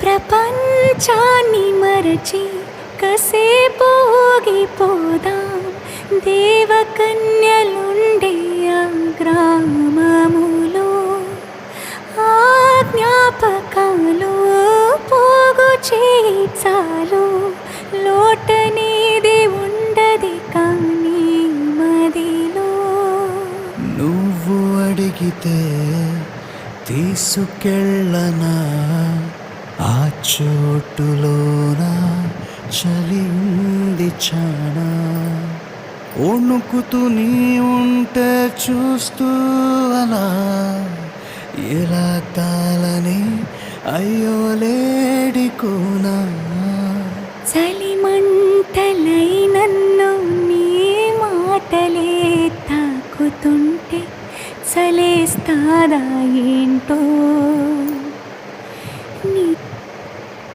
ప్రపంచాన్ని మరచి కసేపు ఊగిపోదాం దేవకన్యలుండే ఆ గ్రామములో. ఆ జ్ఞాపకాలు పోగు చేయించాలు లోటనేది ఉండది కానీ మదిలో. నువ్వు అడిగితే తీసుకెళ్ళనా ఆ చోటులోన చలి ఉంది చానా. వణుకుతూ నీ ఉంటే చూస్తూ అలా ఎలా తాళని అయ్యో లేడికోనా. చలిమంటలై నన్ను నీ మాటలే తాకుతుంటే చలేస్తాదా ఏంటో